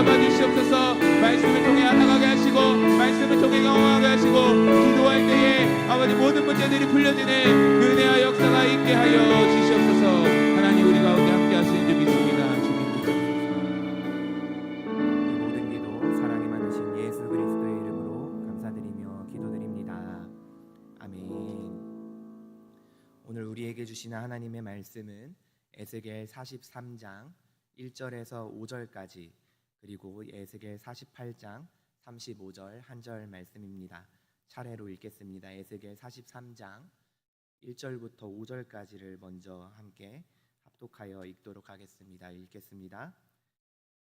붙잡아 주시옵소서. 말씀을 통해 알아가게 하시고 말씀을 통해 경험하게 하시고 기도할 때에 아버지 모든 문제들이 풀려지는 은혜와 역사가 있게 하여 주시옵소서. 하나님 우리 가운데 함께 하시는 줄 믿습니다. 이 모든 기도 사랑이 많으신 예수 그리스도의 이름으로 감사드리며 기도드립니다. 아멘. 오늘 우리에게 주시는 하나님의 말씀은 에스겔 43장 1절에서 5절까지 그리고 에스겔 48장 35절 한 절 말씀입니다. 차례로 읽겠습니다. 에스겔 43장 1절부터 5절까지를 먼저 함께 합독하여 읽도록 하겠습니다. 읽겠습니다.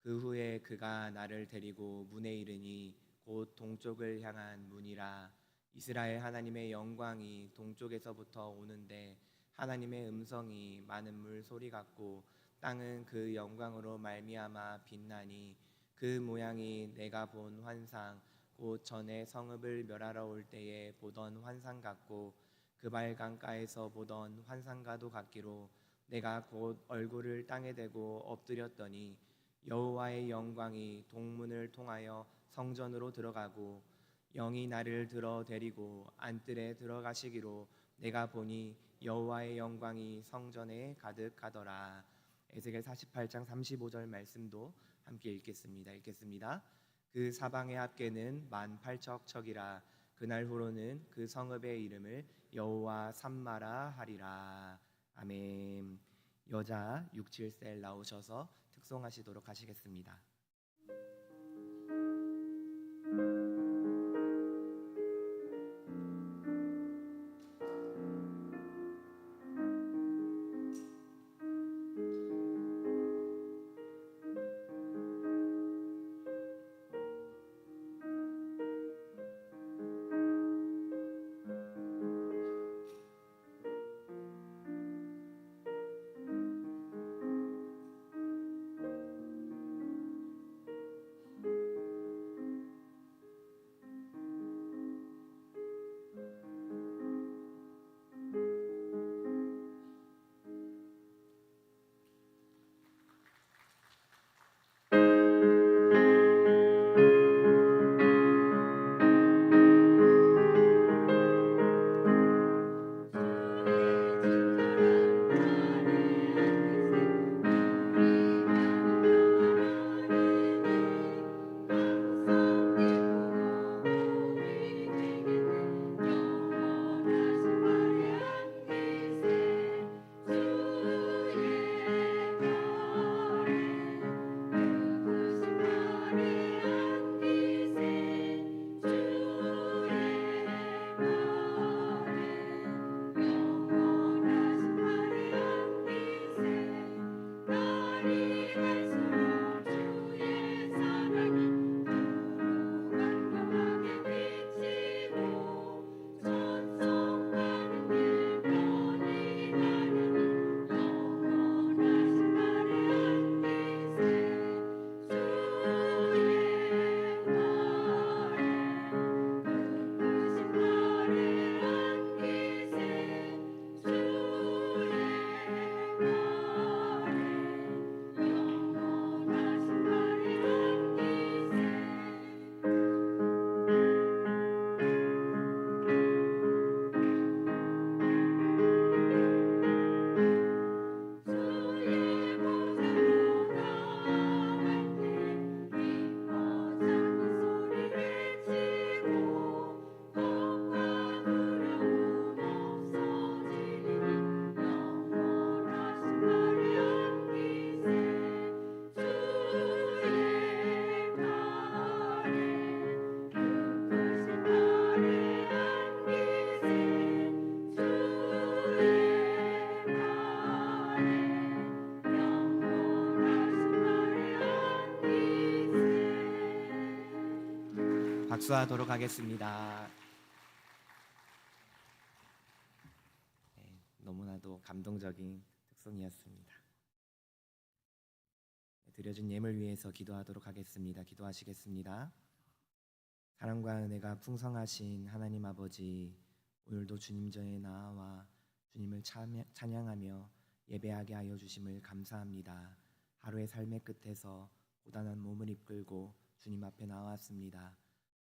그 후에 그가 나를 데리고 문에 이르니 곧 동쪽을 향한 문이라. 이스라엘 하나님의 영광이 동쪽에서부터 오는데 하나님의 음성이 많은 물 소리 같고 땅은 그 영광으로 말미암아 빛나니 그 모양이 내가 본 환상 곧 전에 성읍을 멸하러 올 때에 보던 환상 같고 그발 강가에서 보던 환상과도 같기로 내가 곧 얼굴을 땅에 대고 엎드렸더니 여호와의 영광이 동문을 통하여 성전으로 들어가고 영이 나를 들어 데리고 안뜰에 들어가시기로 내가 보니 여호와의 영광이 성전에 가득하더라. 에스겔 48장 35절 말씀도 함께 읽겠습니다. 그 사방의 합계는 18,000척이라. 그날 후로는 그 성읍의 이름을 여호와 삼마라 하리라. 아멘. 여자 6, 7셀 나오셔서 특송하시도록 하시겠습니다. 박수하도록 하겠습니다. 네, 너무나도 감동적인 특송이었습니다. 드려진 예물 위해서 기도하도록 하겠습니다. 기도하시겠습니다. 사랑과 은혜가 풍성하신 하나님 아버지, 오늘도 주님 전에 나와 주님을 찬양하며 예배하게 하여 주심을 감사합니다. 하루의 삶의 끝에서 고단한 몸을 이끌고 주님 앞에 나왔습니다.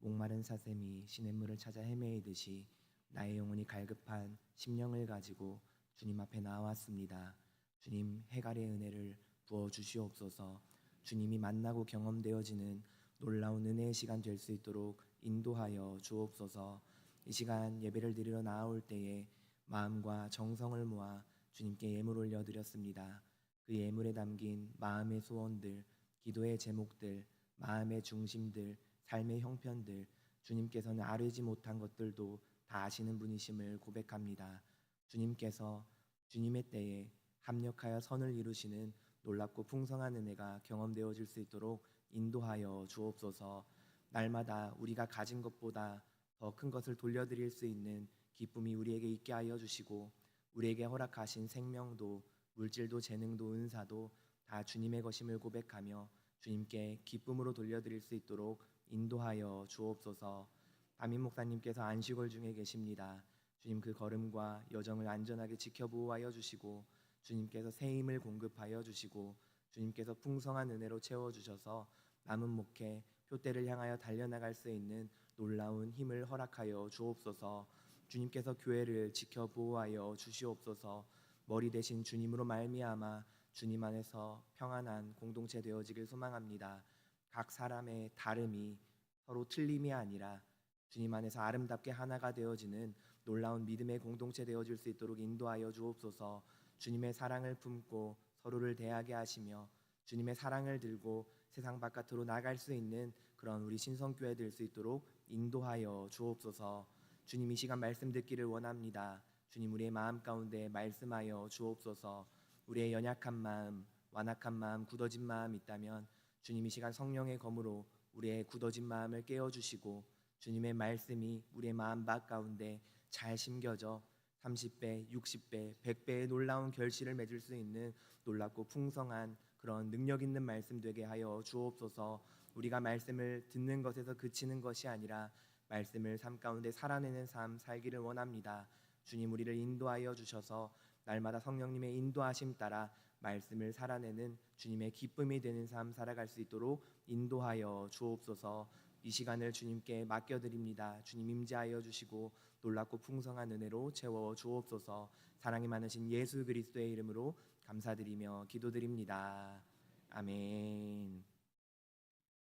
목마른 사슴이 시냇물을 찾아 헤매이듯이 나의 영혼이 갈급한 심령을 가지고 주님 앞에 나왔습니다. 주님, 해갈의 은혜를 부어 주시옵소서. 주님이 만나고 경험되어지는 놀라운 은혜의 시간 될 수 있도록 인도하여 주옵소서. 이 시간 예배를 드리러 나올 때에 마음과 정성을 모아 주님께 예물 올려드렸습니다. 그 예물에 담긴 마음의 소원들, 기도의 제목들, 마음의 중심들, 삶의 형편들, 주님께서는 아뢰지 못한 것들도 다 아시는 분이심을 고백합니다. 주님께서 주님의 때에 합력하여 선을 이루시는 놀랍고 풍성한 은혜가 경험되어질 수 있도록 인도하여 주옵소서. 날마다 우리가 가진 것보다 더 큰 것을 돌려드릴 수 있는 기쁨이 우리에게 있게 하여 주시고, 우리에게 허락하신 생명도 물질도 재능도 은사도 다 주님의 것임을 고백하며 주님께 기쁨으로 돌려드릴 수 있도록 인도하여 주옵소서. 담임 목사님께서 안식월 중에 계십니다. 주님, 그 걸음과 여정을 안전하게 지켜보호하여 주시고, 주님께서 새 힘을 공급하여 주시고, 주님께서 풍성한 은혜로 채워주셔서 남은 목회 표대를 향하여 달려나갈 수 있는 놀라운 힘을 허락하여 주옵소서. 주님께서 교회를 지켜보호하여 주시옵소서. 머리 대신 주님으로 말미암아 주님 안에서 평안한 공동체 되어지길 소망합니다. 각 사람의 다름이 서로 틀림이 아니라 주님 안에서 아름답게 하나가 되어지는 놀라운 믿음의 공동체 되어질 수 있도록 인도하여 주옵소서. 주님의 사랑을 품고 서로를 대하게 하시며 주님의 사랑을 들고 세상 바깥으로 나갈 수 있는 그런 우리 신성교회 될 수 있도록 인도하여 주옵소서. 주님, 이 시간 말씀 듣기를 원합니다. 주님, 우리의 마음 가운데 말씀하여 주옵소서. 우리의 연약한 마음, 완악한 마음, 굳어진 마음 있다면 주님, 이 시간 성령의 검으로 우리의 굳어진 마음을 깨워주시고 주님의 말씀이 우리의 마음밭 가운데 잘 심겨져 30배, 60배, 100배의 놀라운 결실을 맺을 수 있는 놀랍고 풍성한 그런 능력 있는 말씀 되게 하여 주옵소서. 우리가 말씀을 듣는 것에서 그치는 것이 아니라 말씀을 삶 가운데 살아내는 삶 살기를 원합니다. 주님, 우리를 인도하여 주셔서 날마다 성령님의 인도하심 따라 말씀을 살아내는 주님의 기쁨이 되는 삶 살아갈 수 있도록 인도하여 주옵소서. 이 시간을 주님께 맡겨드립니다. 주님, 임재하여 주시고 놀랍고 풍성한 은혜로 채워 주옵소서. 사랑이 많으신 예수 그리스도의 이름으로 감사드리며 기도드립니다. 아멘.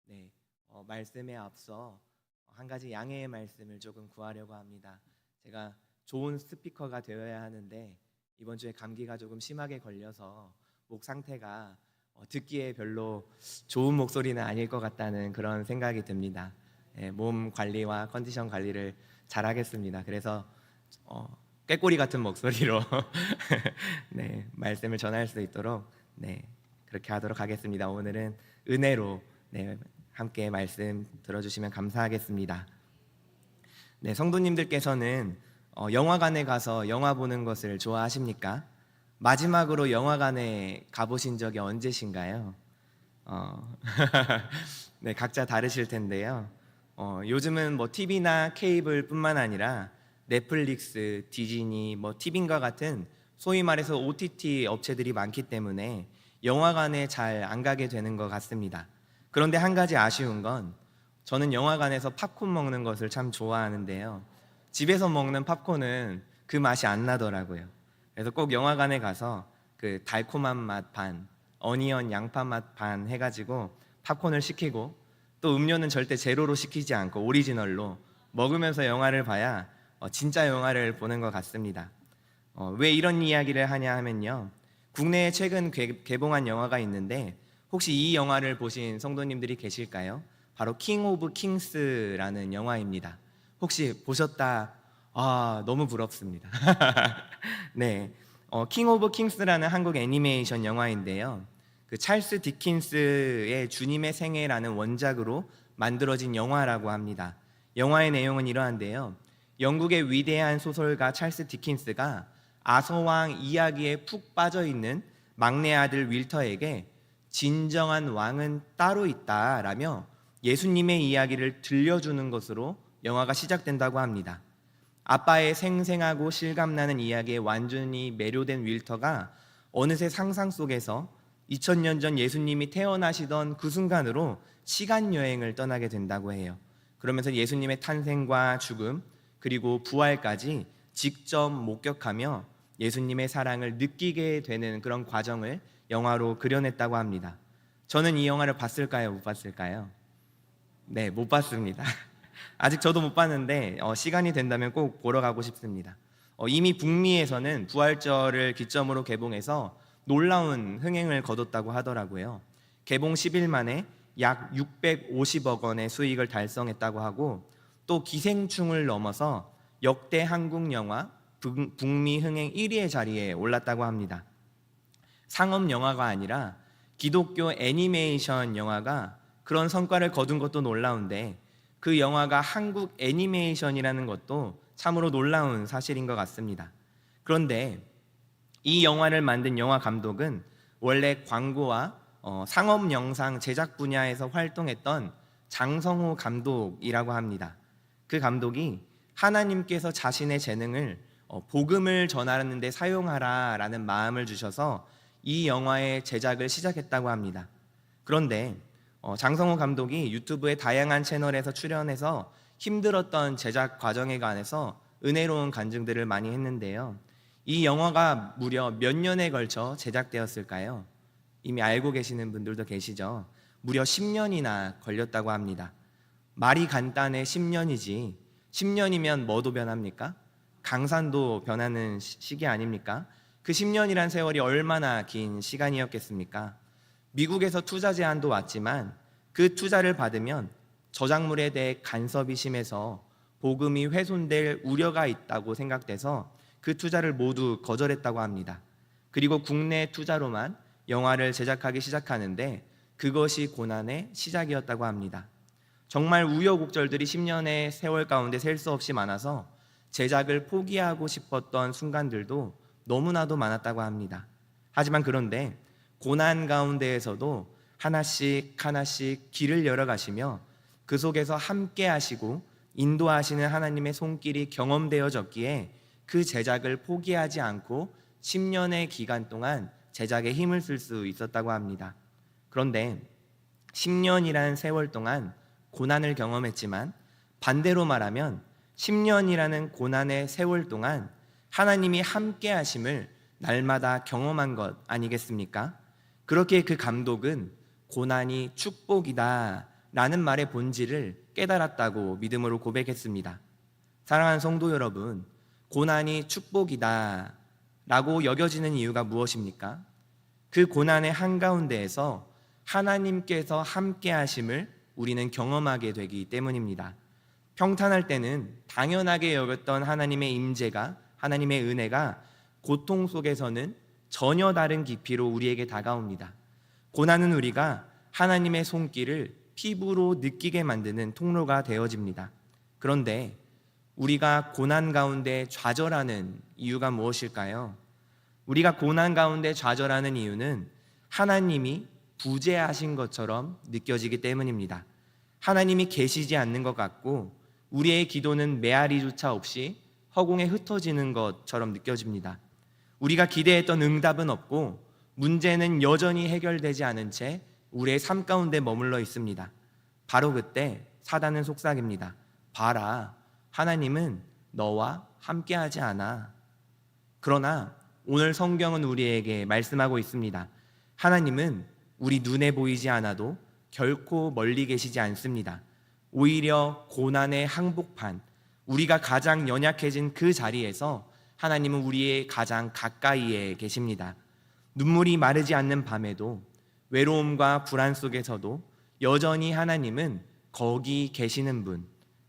네, 말씀에 앞서 한 가지 양해의 말씀을 조금 구하려고 합니다. 제가 좋은 스피커가 되어야 하는데 이번 주에 감기가 조금 심하게 걸려서 목 상태가 듣기에 별로 좋은 목소리는 아닐 것 같다는 그런 생각이 듭니다. 몸 관리와 컨디션 관리를 잘 하겠습니다. 그래서 꾀꼬리 같은 목소리로 네, 말씀을 전할 수 있도록 그렇게 하도록 하겠습니다. 오늘은 은혜로 함께 말씀 들어주시면 감사하겠습니다. 네, 성도님들께서는 영화관에 가서 영화 보는 것을 좋아하십니까? 마지막으로 영화관에 가보신 적이 언제신가요? 네, 각자 다르실 텐데요. 요즘은 뭐 TV나 케이블뿐만 아니라 넷플릭스, 디즈니, 뭐 티빙과 같은 소위 말해서 OTT 업체들이 많기 때문에 영화관에 잘 안 가게 되는 것 같습니다. 그런데 한 가지 아쉬운 건 저는 영화관에서 팝콘 먹는 것을 참 좋아하는데요. 집에서 먹는 팝콘은 그 맛이 안 나더라고요. 그래서 꼭 영화관에 가서 그 달콤한 맛 반, 어니언 양파 맛 반 해가지고 팝콘을 시키고, 또 음료는 절대 제로로 시키지 않고 오리지널로 먹으면서 영화를 봐야 진짜 영화를 보는 것 같습니다. 왜 이런 이야기를 하냐 하면요, 국내에 최근 개봉한 영화가 있는데 혹시 이 영화를 보신 성도님들이 계실까요? 바로 킹 오브 킹스라는 영화입니다. 혹시 보셨다? 너무 부럽습니다. 네, 킹 오브 킹스라는 한국 애니메이션 영화인데요, 그 찰스 디킨스의 주님의 생애라는 원작으로 만들어진 영화라고 합니다. 영화의 내용은 이러한데요, 영국의 위대한 소설가 찰스 디킨스가 아서왕 이야기에 푹 빠져있는 막내 아들 윌터에게 진정한 왕은 따로 있다라며 예수님의 이야기를 들려주는 것으로 영화가 시작된다고 합니다. 아빠의 생생하고 실감나는 이야기에 완전히 매료된 윌터가 어느새 상상 속에서 2000년 전 예수님이 태어나시던 그 순간으로 시간 여행을 떠나게 된다고 해요. 그러면서 예수님의 탄생과 죽음 그리고 부활까지 직접 목격하며 예수님의 사랑을 느끼게 되는 그런 과정을 영화로 그려냈다고 합니다. 저는 이 영화를 봤을까요? 못 봤을까요? 네, 못 봤습니다. 아직 저도 못 봤는데 시간이 된다면 꼭 보러 가고 싶습니다. 이미 북미에서는 부활절을 기점으로 개봉해서 놀라운 흥행을 거뒀다고 하더라고요. 개봉 10일 만에 약 650억 원의 수익을 달성했다고 하고, 또 기생충을 넘어서 역대 한국 영화 북미 흥행 1위의 자리에 올랐다고 합니다. 상업 영화가 아니라 기독교 애니메이션 영화가 그런 성과를 거둔 것도 놀라운데, 그 영화가 한국 애니메이션이라는 것도 참으로 놀라운 사실인 것 같습니다. 그런데 이 영화를 만든 영화 감독은 원래 광고와 상업 영상 제작 분야에서 활동했던 장성호 감독이라고 합니다. 그 감독이 하나님께서 자신의 재능을 복음을 전하는 데 사용하라라는 마음을 주셔서 이 영화의 제작을 시작했다고 합니다. 그런데 장성호 감독이 유튜브의 다양한 채널에서 출연해서 힘들었던 제작 과정에 관해서 은혜로운 간증들을 많이 했는데요. 이 영화가 무려 몇 년에 걸쳐 제작되었을까요? 이미 알고 계시는 분들도 계시죠? 무려 10년이나 걸렸다고 합니다. 말이 간단해 10년이지 10년이면 뭐도 변합니까? 강산도 변하는 시기 아닙니까? 그 10년이란 세월이 얼마나 긴 시간이었겠습니까? 미국에서 투자 제한도 왔지만 그 투자를 받으면 저작물에 대해 간섭이 심해서 복음이 훼손될 우려가 있다고 생각돼서 그 투자를 모두 거절했다고 합니다. 그리고 국내 투자로만 영화를 제작하기 시작하는데 그것이 고난의 시작이었다고 합니다. 정말 우여곡절들이 10년의 세월 가운데 셀 수 없이 많아서 제작을 포기하고 싶었던 순간들도 너무나도 많았다고 합니다. 하지만 그런데 고난 가운데에서도 하나씩 하나씩 길을 열어가시며 그 속에서 함께 하시고 인도하시는 하나님의 손길이 경험되어졌기에 그 제작을 포기하지 않고 10년의 기간 동안 제작에 힘을 쓸 수 있었다고 합니다. 그런데 10년이라는 세월 동안 고난을 경험했지만 반대로 말하면 10년이라는 고난의 세월 동안 하나님이 함께 하심을 날마다 경험한 것 아니겠습니까? 그렇게 그 감독은 고난이 축복이다 라는 말의 본질을 깨달았다고 믿음으로 고백했습니다. 사랑하는 성도 여러분, 고난이 축복이다 라고 여겨지는 이유가 무엇입니까? 그 고난의 한가운데에서 하나님께서 함께 하심을 우리는 경험하게 되기 때문입니다. 평탄할 때는 당연하게 여겼던 하나님의 임재가, 하나님의 은혜가 고통 속에서는 전혀 다른 깊이로 우리에게 다가옵니다. 고난은 우리가 하나님의 손길을 피부로 느끼게 만드는 통로가 되어집니다. 그런데 우리가 고난 가운데 좌절하는 이유가 무엇일까요? 우리가 고난 가운데 좌절하는 이유는 하나님이 부재하신 것처럼 느껴지기 때문입니다. 하나님이 계시지 않는 것 같고 우리의 기도는 메아리조차 없이 허공에 흩어지는 것처럼 느껴집니다. 우리가 기대했던 응답은 없고 문제는 여전히 해결되지 않은 채 우리의 삶 가운데 머물러 있습니다. 바로 그때 사단은 속삭입니다. 봐라, 하나님은 너와 함께하지 않아. 그러나 오늘 성경은 우리에게 말씀하고 있습니다. 하나님은 우리 눈에 보이지 않아도 결코 멀리 계시지 않습니다. 오히려 고난의 항복판, 우리가 가장 연약해진 그 자리에서 하나님은 우리의 가장 가까이에 계십니다. 눈물이 마르지 않는 밤에도, 외로움과 불안 속에서도 여전히 하나님은 거기 계시는 분,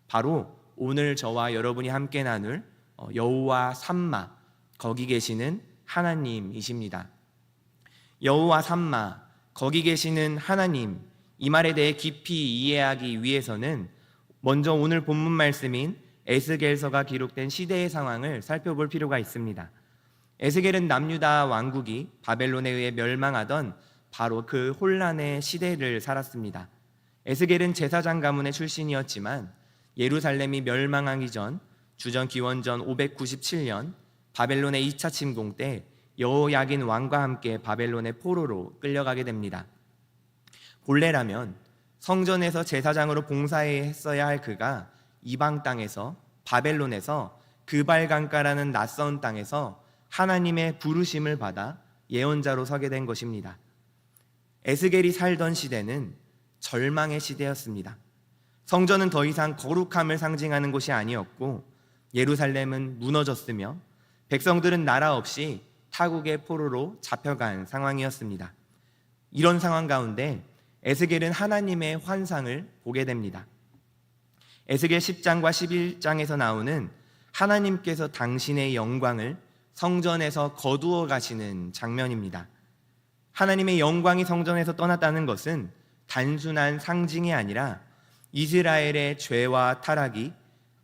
바로 오늘 저와 여러분이 함께 나눌 여호와 삼마, 거기 계시는 하나님이십니다. 여호와 삼마, 거기 계시는 하나님, 이 말에 대해 깊이 이해하기 위해서는 먼저 오늘 본문 말씀인 에스겔서가 기록된 시대의 상황을 살펴볼 필요가 있습니다. 에스겔은 남유다 왕국이 바벨론에 의해 멸망하던 바로 그 혼란의 시대를 살았습니다. 에스겔은 제사장 가문의 출신이었지만 예루살렘이 멸망하기 전 주전 기원전 597년 바벨론의 2차 침공 때 여호야긴 왕과 함께 바벨론의 포로로 끌려가게 됩니다. 본래라면 성전에서 제사장으로 봉사했어야 할 그가 이방 땅에서, 바벨론에서, 그발강가라는 낯선 땅에서 하나님의 부르심을 받아 예언자로 서게 된 것입니다. 에스겔이 살던 시대는 절망의 시대였습니다. 성전은 더 이상 거룩함을 상징하는 곳이 아니었고, 예루살렘은 무너졌으며 백성들은 나라 없이 타국의 포로로 잡혀간 상황이었습니다. 이런 상황 가운데 에스겔은 하나님의 환상을 보게 됩니다. 에스겔 10장과 11장에서 나오는 하나님께서 당신의 영광을 성전에서 거두어 가시는 장면입니다. 하나님의 영광이 성전에서 떠났다는 것은 단순한 상징이 아니라 이스라엘의 죄와 타락이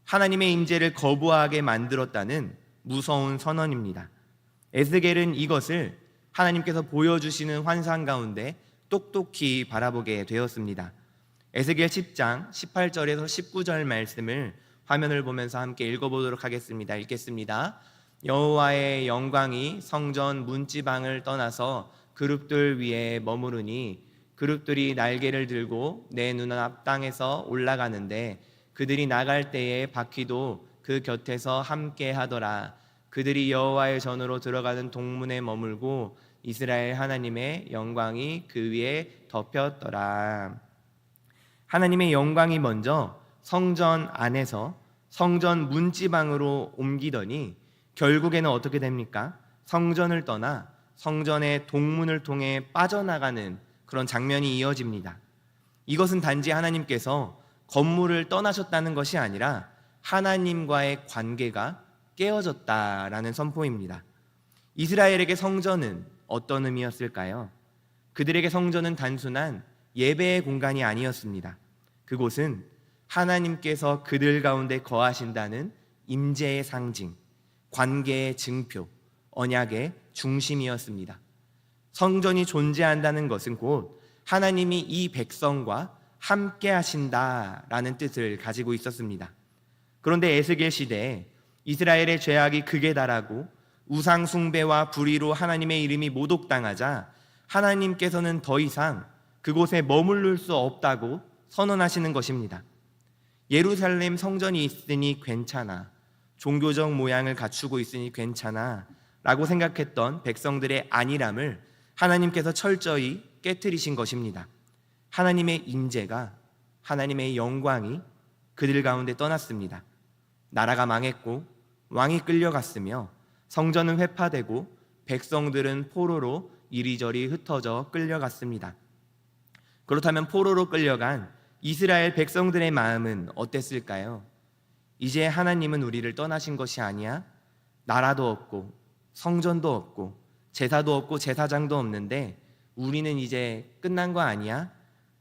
하나님의 임재를 거부하게 만들었다는 무서운 선언입니다. 에스겔은 이것을 하나님께서 보여주시는 환상 가운데 똑똑히 바라보게 되었습니다. 에스겔 10장 18절에서 19절 말씀을 화면을 보면서 함께 읽어보도록 하겠습니다. 읽겠습니다. 여호와의 영광이 성전 문지방을 떠나서 그룹들 위에 머무르니 그룹들이 날개를 들고 내 눈앞 땅에서 올라가는데 그들이 나갈 때에 바퀴도 그 곁에서 함께 하더라. 그들이 여호와의 전으로 들어가는 동문에 머물고 이스라엘 하나님의 영광이 그 위에 덮였더라. 하나님의 영광이 먼저 성전 안에서 성전 문지방으로 옮기더니 결국에는 어떻게 됩니까? 성전을 떠나 성전의 동문을 통해 빠져나가는 그런 장면이 이어집니다. 이것은 단지 하나님께서 건물을 떠나셨다는 것이 아니라 하나님과의 관계가 깨어졌다라는 선포입니다. 이스라엘에게 성전은 어떤 의미였을까요? 그들에게 성전은 단순한 예배의 공간이 아니었습니다. 그곳은 하나님께서 그들 가운데 거하신다는 임재의 상징, 관계의 증표, 언약의 중심이었습니다. 성전이 존재한다는 것은 곧 하나님이 이 백성과 함께 하신다라는 뜻을 가지고 있었습니다. 그런데 에스겔 시대에 이스라엘의 죄악이 극에 달하고 우상 숭배와 불의로 하나님의 이름이 모독당하자 하나님께서는 더 이상 그곳에 머무를 수 없다고 선언하시는 것입니다. 예루살렘 성전이 있으니 괜찮아, 종교적 모양을 갖추고 있으니 괜찮아 라고 생각했던 백성들의 안일함을 하나님께서 철저히 깨트리신 것입니다. 하나님의 임재가, 하나님의 영광이 그들 가운데 떠났습니다. 나라가 망했고 왕이 끌려갔으며 성전은 회파되고 백성들은 포로로 이리저리 흩어져 끌려갔습니다. 그렇다면 포로로 끌려간 이스라엘 백성들의 마음은 어땠을까요? 이제 하나님은 우리를 떠나신 것이 아니야? 나라도 없고 성전도 없고 제사도 없고 제사장도 없는데 우리는 이제 끝난 거 아니야?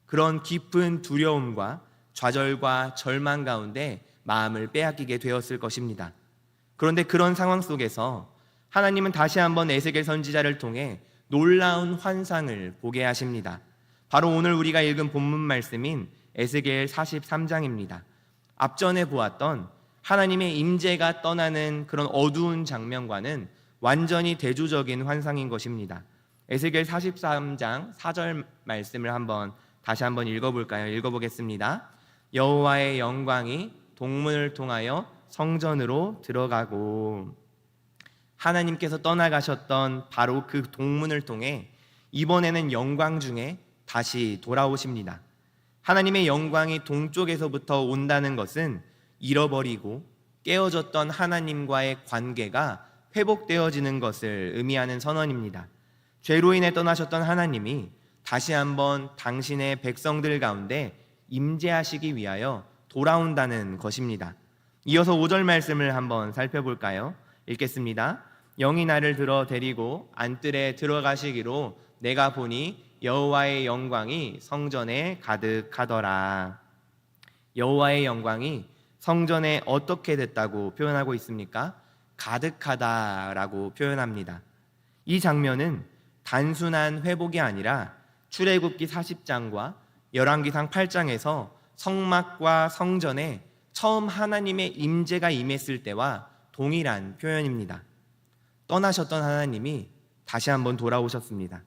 그런 깊은 두려움과 좌절과 절망 가운데 마음을 빼앗기게 되었을 것입니다. 그런데 그런 상황 속에서 하나님은 다시 한번 에스겔 선지자를 통해 놀라운 환상을 보게 하십니다. 바로 오늘 우리가 읽은 본문 말씀인 에스겔 43장입니다. 앞전에 보았던 하나님의 임재가 떠나는 그런 어두운 장면과는 완전히 대조적인 환상인 것입니다. 에스겔 43장 4절 말씀을 다시 한번 읽어볼까요? 읽어보겠습니다. 여호와의 영광이 동문을 통하여 성전으로 들어가고, 하나님께서 떠나가셨던 바로 그 동문을 통해 이번에는 영광 중에 다시 돌아오십니다. 하나님의 영광이 동쪽에서부터 온다는 것은 잃어버리고 깨어졌던 하나님과의 관계가 회복되어지는 것을 의미하는 선언입니다. 죄로 인해 떠나셨던 하나님이 다시 한번 당신의 백성들 가운데 임재하시기 위하여 돌아온다는 것입니다. 이어서 5절 말씀을 한번 살펴볼까요? 읽겠습니다. 영이 나를 들어 데리고 안뜰에 들어가시기로 내가 보니 여호와의 영광이 성전에 가득하더라. 여호와의 영광이 성전에 어떻게 됐다고 표현하고 있습니까? 가득하다라고 표현합니다. 이 장면은 단순한 회복이 아니라 출애굽기 40장과 열왕기상 8장에서 성막과 성전에 처음 하나님의 임재가 임했을 때와 동일한 표현입니다. 떠나셨던 하나님이 다시 한번 돌아오셨습니다.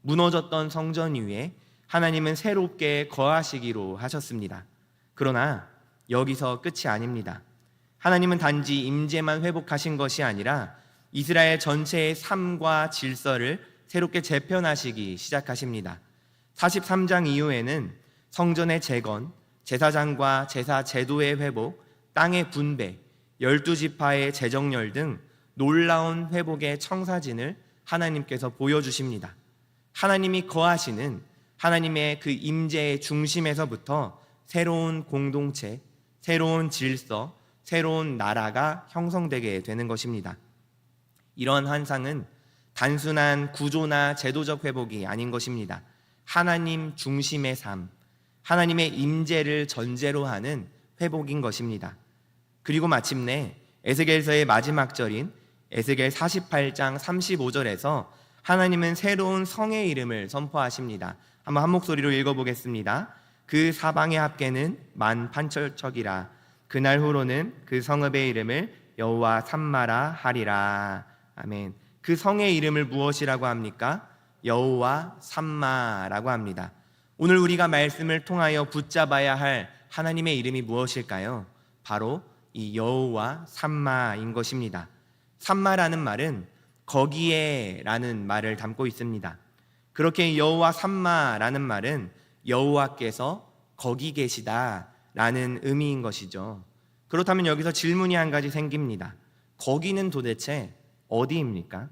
무너졌던 성전 위에 하나님은 새롭게 거하시기로 하셨습니다. 그러나 여기서 끝이 아닙니다. 하나님은 단지 임재만 회복하신 것이 아니라 이스라엘 전체의 삶과 질서를 새롭게 재편하시기 시작하십니다. 43장 이후에는 성전의 재건, 제사장과 제사 제도의 회복, 땅의 분배, 12지파의 재정렬 등 놀라운 회복의 청사진을 하나님께서 보여주십니다. 하나님이 거하시는 하나님의 그 임재의 중심에서부터 새로운 공동체, 새로운 질서, 새로운 나라가 형성되게 되는 것입니다. 이런 환상은 단순한 구조나 제도적 회복이 아닌 것입니다. 하나님 중심의 삶, 하나님의 임재를 전제로 하는 회복인 것입니다. 그리고 마침내 에스겔서의 마지막 절인 에스겔 48장 35절에서 하나님은 새로운 성의 이름을 선포하십니다. 한번 한 목소리로 읽어보겠습니다. 그 사방의 합계는 18,000척이라. 그날 후로는 그 성읍의 이름을 여호와 삼마라 하리라. 아멘. 그 성의 이름을 무엇이라고 합니까? 여호와 삼마라고 합니다. 오늘 우리가 말씀을 통하여 붙잡아야 할 하나님의 이름이 무엇일까요? 바로 이 여호와 삼마인 것입니다. 삼마라는 말은 거기에 라는 말을 담고 있습니다. 그렇게 여호와 삼마라는 말은 여호와께서 거기 계시다 라는 의미인 것이죠. 그렇다면 여기서 질문이 한 가지 생깁니다. 거기는 도대체 어디입니까?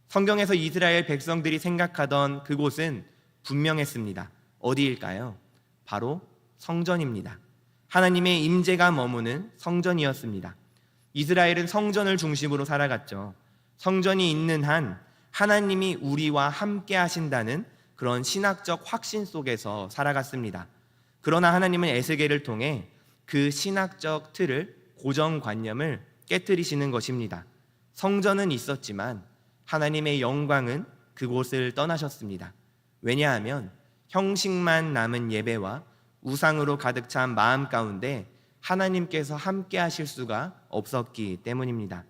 성경에서 이스라엘 백성들이 생각하던 그곳은 분명했습니다. 어디일까요? 바로 성전입니다. 하나님의 임재가 머무는 성전이었습니다. 이스라엘은 성전을 중심으로 살아갔죠. 성전이 있는 한 하나님이 우리와 함께 하신다는 그런 신학적 확신 속에서 살아갔습니다. 그러나 하나님은 에스겔을 통해 그 신학적 틀을, 고정관념을 깨뜨리시는 것입니다. 성전은 있었지만 하나님의 영광은 그곳을 떠나셨습니다. 왜냐하면 형식만 남은 예배와 우상으로 가득 찬 마음 가운데 하나님께서 함께 하실 수가 없었기 때문입니다.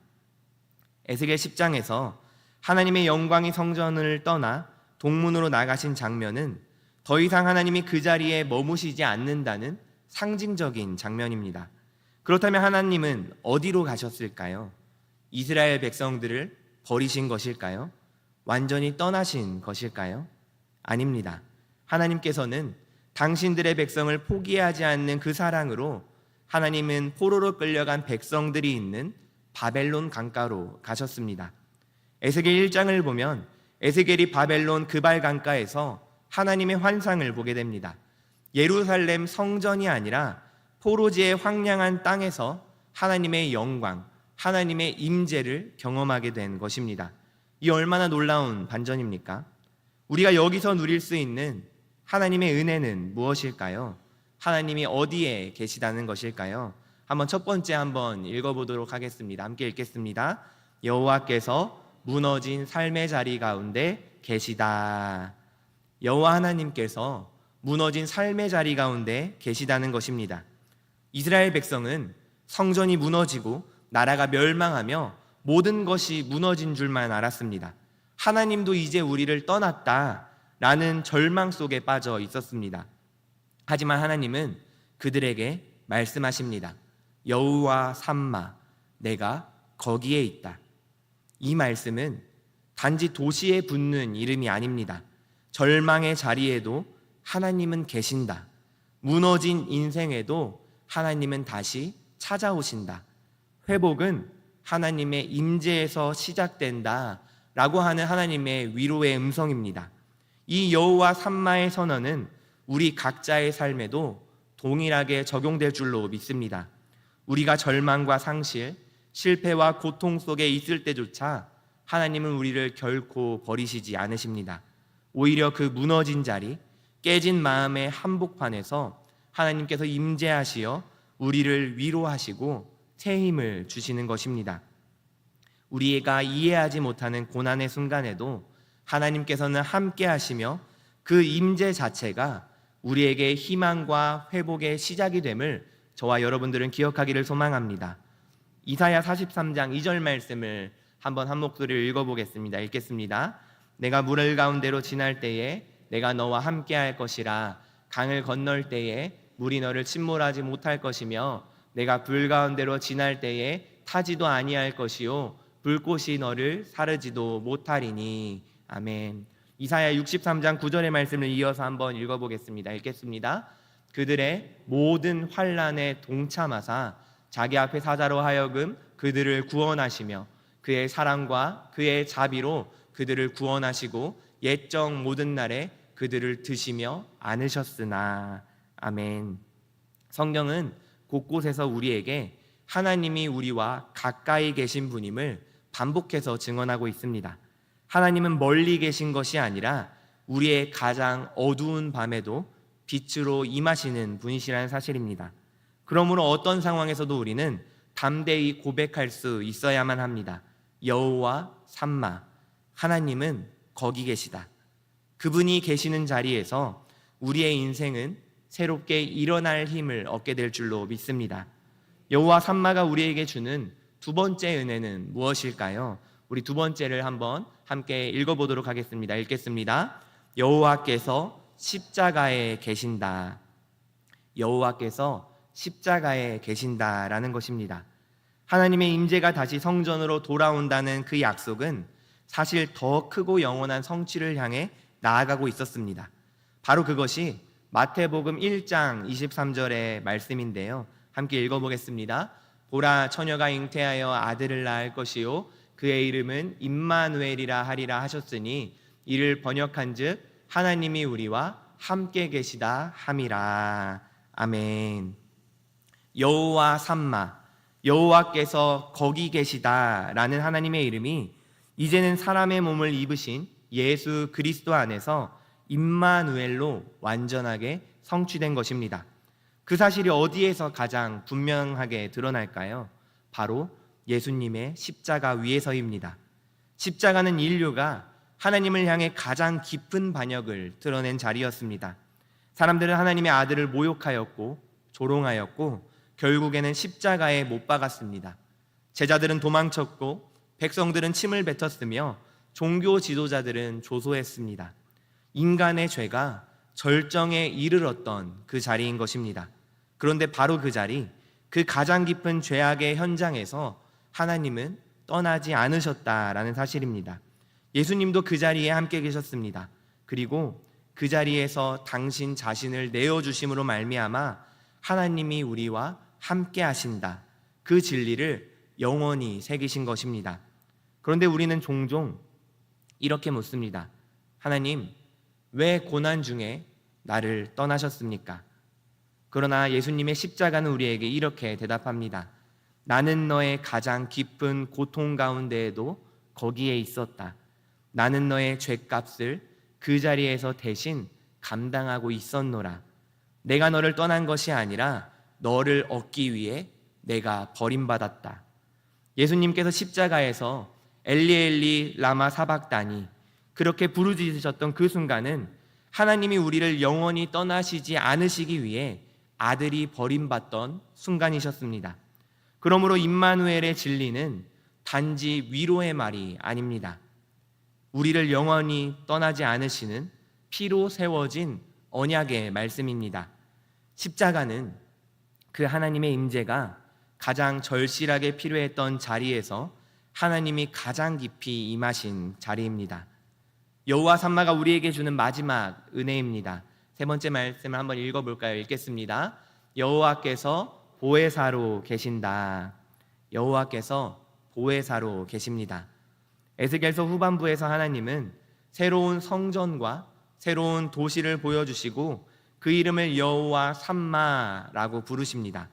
에스겔 10장에서 하나님의 영광이 성전을 떠나 동문으로 나가신 장면은 더 이상 하나님이 그 자리에 머무시지 않는다는 상징적인 장면입니다. 그렇다면 하나님은 어디로 가셨을까요? 이스라엘 백성들을 버리신 것일까요? 완전히 떠나신 것일까요? 아닙니다. 하나님께서는 당신들의 백성을 포기하지 않는 그 사랑으로 하나님은 포로로 끌려간 백성들이 있는 바벨론 강가로 가셨습니다. 에스겔 1장을 보면 에스겔이 바벨론 그발 강가에서 하나님의 환상을 보게 됩니다. 예루살렘 성전이 아니라 포로지의 황량한 땅에서 하나님의 영광, 하나님의 임재를 경험하게 된 것입니다. 이 얼마나 놀라운 반전입니까? 우리가 여기서 누릴 수 있는 하나님의 은혜는 무엇일까요? 하나님이 어디에 계시다는 것일까요? 한번 첫 번째 한번 읽어보도록 하겠습니다. 함께 읽겠습니다. 여호와께서 무너진 삶의 자리 가운데 계시다. 여호와 하나님께서 무너진 삶의 자리 가운데 계시다는 것입니다. 이스라엘 백성은 성전이 무너지고 나라가 멸망하며 모든 것이 무너진 줄만 알았습니다. 하나님도 이제 우리를 떠났다라는 절망 속에 빠져 있었습니다. 하지만 하나님은 그들에게 말씀하십니다. 여호와 삼마, 내가 거기에 있다. 이 말씀은 단지 도시에 붙는 이름이 아닙니다. 절망의 자리에도 하나님은 계신다. 무너진 인생에도 하나님은 다시 찾아오신다. 회복은 하나님의 임재에서 시작된다 라고 하는 하나님의 위로의 음성입니다. 이 여호와 삼마의 선언은 우리 각자의 삶에도 동일하게 적용될 줄로 믿습니다. 우리가 절망과 상실, 실패와 고통 속에 있을 때조차 하나님은 우리를 결코 버리시지 않으십니다. 오히려 그 무너진 자리, 깨진 마음의 한복판에서 하나님께서 임재하시어 우리를 위로하시고 새 힘을 주시는 것입니다. 우리가 이해하지 못하는 고난의 순간에도 하나님께서는 함께 하시며 그 임재 자체가 우리에게 희망과 회복의 시작이 됨을 저와 여러분들은 기억하기를 소망합니다. 이사야 43장 2절 말씀을 한번 한 목소리를 읽어보겠습니다. 읽겠습니다. 내가 물 가운데로 지날 때에 내가 너와 함께할 것이라. 강을 건널 때에 물이 너를 침몰하지 못할 것이며 내가 불 가운데로 지날 때에 타지도 아니할 것이요 불꽃이 너를 사르지도 못하리니. 아멘. 이사야 63장 9절의 말씀을 이어서 한번 읽어보겠습니다. 읽겠습니다. 그들의 모든 환난에 동참하사 자기 앞에 사자로 하여금 그들을 구원하시며 그의 사랑과 그의 자비로 그들을 구원하시고 옛적 모든 날에 그들을 드시며 안으셨으나. 아멘. 성경은 곳곳에서 우리에게 하나님이 우리와 가까이 계신 분임을 반복해서 증언하고 있습니다. 하나님은 멀리 계신 것이 아니라 우리의 가장 어두운 밤에도 빛으로 임하시는 분이시라는 사실입니다. 그러므로 어떤 상황에서도 우리는 담대히 고백할 수 있어야만 합니다. 여호와 삼마, 하나님은 거기 계시다. 그분이 계시는 자리에서 우리의 인생은 새롭게 일어날 힘을 얻게 될 줄로 믿습니다. 여호와 삼마가 우리에게 주는 두 번째 은혜는 무엇일까요? 우리 두 번째를 한번 함께 읽어보도록 하겠습니다. 읽겠습니다. 여호와께서 십자가에 계신다. 여호와께서 십자가에 계신다라는 것입니다. 하나님의 임재가 다시 성전으로 돌아온다는 그 약속은 사실 더 크고 영원한 성취를 향해 나아가고 있었습니다. 바로 그것이 마태복음 1장 23절의 말씀인데요. 함께 읽어보겠습니다. 보라, 처녀가 잉태하여 아들을 낳을 것이요 그의 이름은 임마누엘이라 하리라 하셨으니 이를 번역한즉 하나님이 우리와 함께 계시다 함이라. 아멘. 여호와 삼마, 여호와께서 거기 계시다라는 하나님의 이름이 이제는 사람의 몸을 입으신 예수 그리스도 안에서 임마누엘로 완전하게 성취된 것입니다. 그 사실이 어디에서 가장 분명하게 드러날까요? 바로 예수님의 십자가 위에서입니다. 십자가는 인류가 하나님을 향해 가장 깊은 반역을 드러낸 자리였습니다. 사람들은 하나님의 아들을 모욕하였고 조롱하였고 결국에는 십자가에 못 박았습니다. 제자들은 도망쳤고 백성들은 침을 뱉었으며 종교 지도자들은 조소했습니다. 인간의 죄가 절정에 이르렀던 그 자리인 것입니다. 그런데 바로 그 자리, 그 가장 깊은 죄악의 현장에서 하나님은 떠나지 않으셨다라는 사실입니다. 예수님도 그 자리에 함께 계셨습니다. 그리고 그 자리에서 당신 자신을 내어주심으로 말미암아 하나님이 우리와 함께 하신다. 그 진리를 영원히 새기신 것입니다. 그런데 우리는 종종 이렇게 묻습니다. 하나님, 왜 고난 중에 나를 떠나셨습니까? 그러나 예수님의 십자가는 우리에게 이렇게 대답합니다. 나는 너의 가장 깊은 고통 가운데에도 거기에 있었다. 나는 너의 죄값을 그 자리에서 대신 감당하고 있었노라. 내가 너를 떠난 것이 아니라 너를 얻기 위해 내가 버림받았다. 예수님께서 십자가에서 엘리 엘리 라마 사박다니 그렇게 부르짖으셨던 그 순간은 하나님이 우리를 영원히 떠나시지 않으시기 위해 아들이 버림받던 순간이셨습니다. 그러므로 임마누엘의 진리는 단지 위로의 말이 아닙니다. 우리를 영원히 떠나지 않으시는 피로 세워진 언약의 말씀입니다. 십자가는 그 하나님의 임재가 가장 절실하게 필요했던 자리에서 하나님이 가장 깊이 임하신 자리입니다. 여호와 삼마가 우리에게 주는 마지막 은혜입니다. 세 번째 말씀을 한번 읽어볼까요? 읽겠습니다. 여호와께서 보혜사로 계신다. 여호와께서 보혜사로 계십니다. 에스겔서 후반부에서 하나님은 새로운 성전과 새로운 도시를 보여주시고 그 이름을 여호와 삼마라고 부르십니다.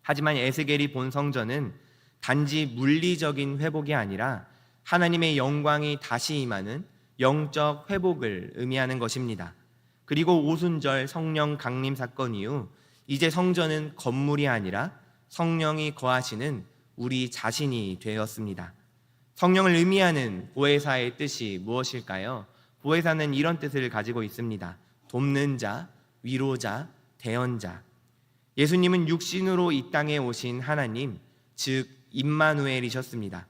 하지만 에스겔이 본 성전은 단지 물리적인 회복이 아니라 하나님의 영광이 다시 임하는 영적 회복을 의미하는 것입니다. 그리고 오순절 성령 강림 사건 이후 이제 성전은 건물이 아니라 성령이 거하시는 우리 자신이 되었습니다. 성령을 의미하는 보혜사의 뜻이 무엇일까요? 보혜사는 이런 뜻을 가지고 있습니다. 돕는 자, 위로자, 대언자. 예수님은 육신으로 이 땅에 오신 하나님, 즉 임마누엘이셨습니다.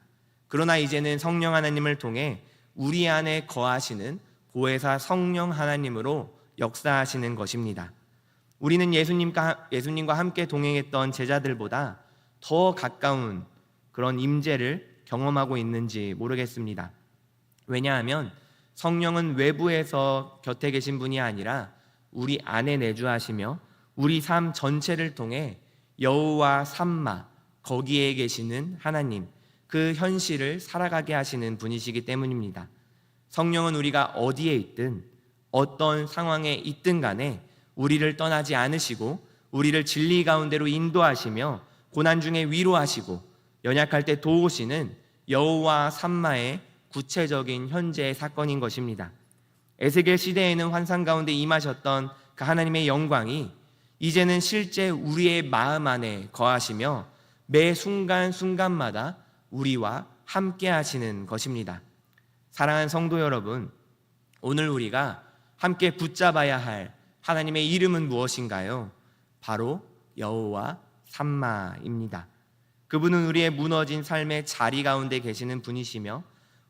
그러나 이제는 성령 하나님을 통해 우리 안에 거하시는 보혜사 성령 하나님으로 역사하시는 것입니다. 우리는 예수님과 함께 동행했던 제자들보다 더 가까운 그런 임재를 경험하고 있는지 모르겠습니다. 왜냐하면 성령은 외부에서 곁에 계신 분이 아니라 우리 안에 내주하시며 우리 삶 전체를 통해 여호와 삼마, 거기에 계시는 하나님, 그 현실을 살아가게 하시는 분이시기 때문입니다. 성령은 우리가 어디에 있든 어떤 상황에 있든 간에 우리를 떠나지 않으시고 우리를 진리 가운데로 인도하시며 고난 중에 위로하시고 연약할 때 도우시는 여호와 삼마의 구체적인 현재의 사건인 것입니다. 에스겔 시대에는 환상 가운데 임하셨던 그 하나님의 영광이 이제는 실제 우리의 마음 안에 거하시며 매 순간순간마다 우리와 함께 하시는 것입니다. 사랑하는 성도 여러분, 오늘 우리가 함께 붙잡아야 할 하나님의 이름은 무엇인가요? 바로 여호와 삼마입니다. 그분은 우리의 무너진 삶의 자리 가운데 계시는 분이시며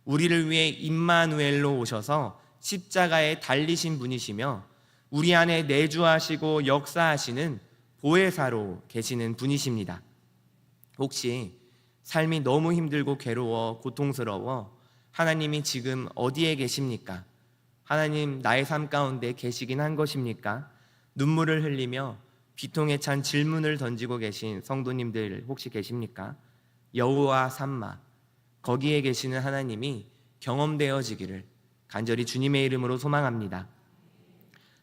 우리를 위해 임마누엘로 오셔서 십자가에 달리신 분이시며 우리 안에 내주하시고 역사하시는 보혜사로 계시는 분이십니다. 혹시 삶이 너무 힘들고 괴로워 고통스러워 하나님이 지금 어디에 계십니까? 하나님 나의 삶 가운데 계시긴 한 것입니까? 눈물을 흘리며 비통에 찬 질문을 던지고 계신 성도님들 혹시 계십니까? 여호와 삼마, 거기에 계시는 하나님이 경험되어지기를 간절히 주님의 이름으로 소망합니다.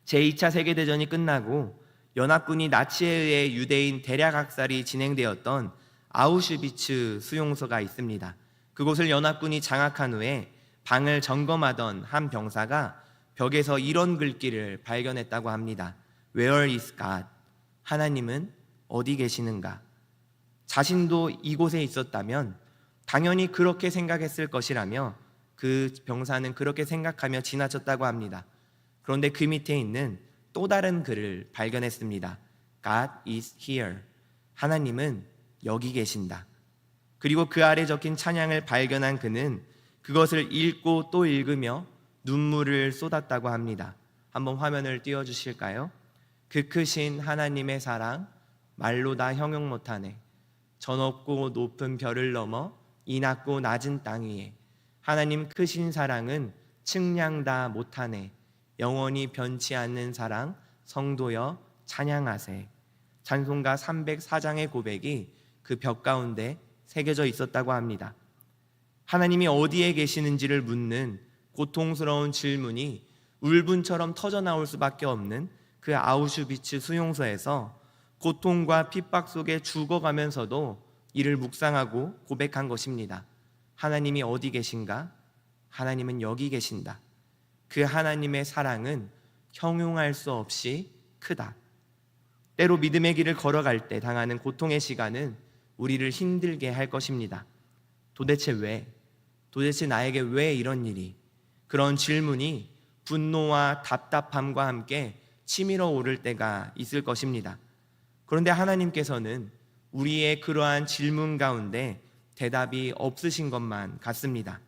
제2차 세계대전이 끝나고 연합군이 나치에 의해 유대인 대략 학살이 진행되었던 아우슈비츠 수용소가 있습니다. 그곳을 연합군이 장악한 후에 방을 점검하던 한 병사가 벽에서 이런 글귀를 발견했다고 합니다. Where is God? 하나님은 어디 계시는가? 자신도 이곳에 있었다면 당연히 그렇게 생각했을 것이라며 그 병사는 그렇게 생각하며 지나쳤다고 합니다. 그런데 그 밑에 있는 또 다른 글을 발견했습니다. God is here. 하나님은 여기 계신다. 그리고 그 아래 적힌 찬양을 발견한 그는 그것을 읽고 또 읽으며 눈물을 쏟았다고 합니다. 한번 화면을 띄워주실까요? 그 크신 하나님의 사랑 말로 다 형용 못하네. 저 높고 높은 별을 넘어 이 낮고 낮은 땅 위에 하나님 크신 사랑은 측량 다 못하네. 영원히 변치 않는 사랑 성도여 찬양하세. 찬송가 304장의 고백이 그 벽 가운데 새겨져 있었다고 합니다. 하나님이 어디에 계시는지를 묻는 고통스러운 질문이 울분처럼 터져나올 수밖에 없는 그 아우슈비츠 수용소에서 고통과 핍박 속에 죽어가면서도 이를 묵상하고 고백한 것입니다. 하나님이 어디 계신가? 하나님은 여기 계신다. 그 하나님의 사랑은 형용할 수 없이 크다. 때로 믿음의 길을 걸어갈 때 당하는 고통의 시간은 우리를 힘들게 할 것입니다. 도대체 왜? 도대체 나에게 왜 이런 일이? 그런 질문이 분노와 답답함과 함께 치밀어 오를 때가 있을 것입니다. 그런데 하나님께서는 우리의 그러한 질문 가운데 대답이 없으신 것만 같습니다.